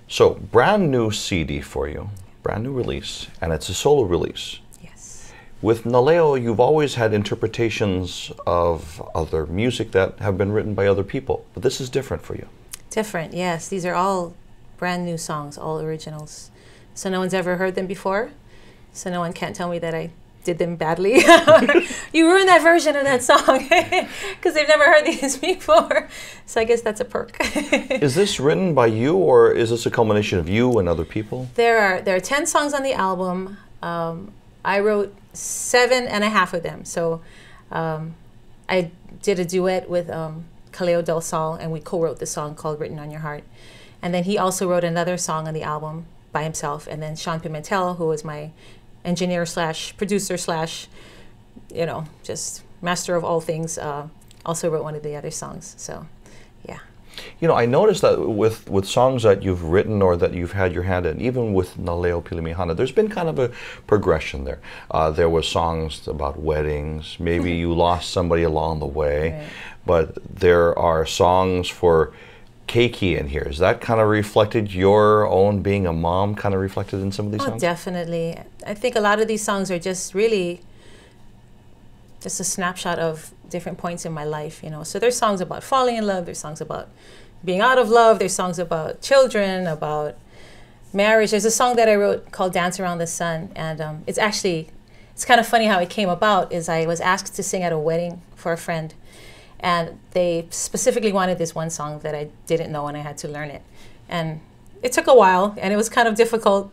So, brand new CD for you, brand new release, and it's a solo release. Yes. With Naleo, you've always had interpretations of other music that have been written by other people, but this is different for you. Different, yes. These are all brand new songs, all originals. So no one's ever heard them before. So no one can't tell me that I did them badly. You ruined that version of that song because they've never heard these before. So I guess that's a perk. Is this written by you, or is this a culmination of you and other people? There are 10 songs on the album. I wrote 7.5 of them. So I did a duet with Kaleo Del Sol, and we co-wrote the song called Written on Your Heart. And then he also wrote another song on the album by himself. And then Sean Pimentel, who was my engineer slash producer slash, you know, just master of all things, also wrote one of the other songs. So, yeah. You know, I noticed that with songs that you've written or that you've had your hand in, even with Naleo Pilimihana, there's been kind of a progression there. There were songs about weddings, maybe you lost somebody along the way, right. But there are songs for Keiki in here. Is that kind of reflected your own being a mom, kind of reflected in some of these songs? Definitely. I think a lot of these songs are just really just a snapshot of different points in my life, you know. So there's songs about falling in love, there's songs about being out of love, there's songs about children, about marriage. There's a song that I wrote called Dance Around the Sun, and it's kind of funny how it came about. Is I was asked to sing at a wedding for a friend, and they specifically wanted this one song that I didn't know, and I had to learn it. And it took a while, and it was kind of difficult,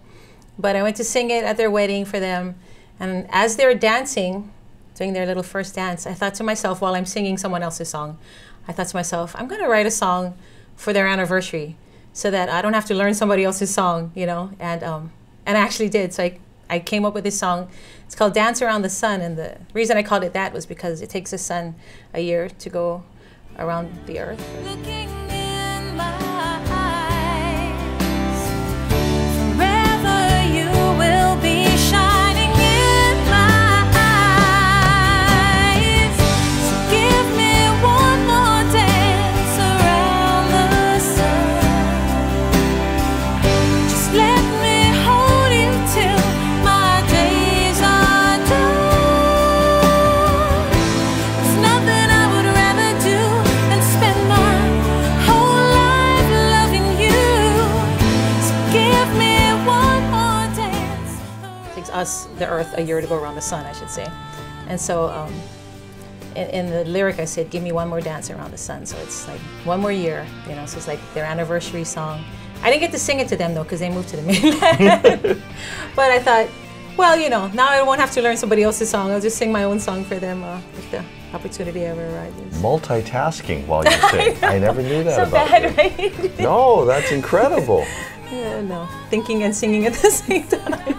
but I went to sing it at their wedding for them. And as they were dancing, doing their little first dance, I thought to myself, while I'm singing someone else's song, I thought to myself, I'm going to write a song for their anniversary so that I don't have to learn somebody else's song, you know. And I actually did. So I came up with this song. It's called Dance Around the Sun, and the reason I called it that was because it takes the sun a year to go around the earth. Looking in my eyes, forever you will be shining in my eyes. So give me one more dance around the sun. Just let me hold you till my days are done. There's nothing I would rather do than spend my whole life loving you. So give me one more dance. It takes us, the earth, a year to go around the sun, I should say. And so in the lyric I said, give me one more dance around the sun. So it's like one more year, you know, so it's like their anniversary song. I didn't get to sing it to them though, because they moved to the mainland. But I thought, well, you know, now I won't have to learn somebody else's song. I'll just sing my own song for them if the opportunity ever arises. Multitasking while you sing. I never knew that so about bad, you. right? No, that's incredible. Yeah, no, thinking and singing at the same time.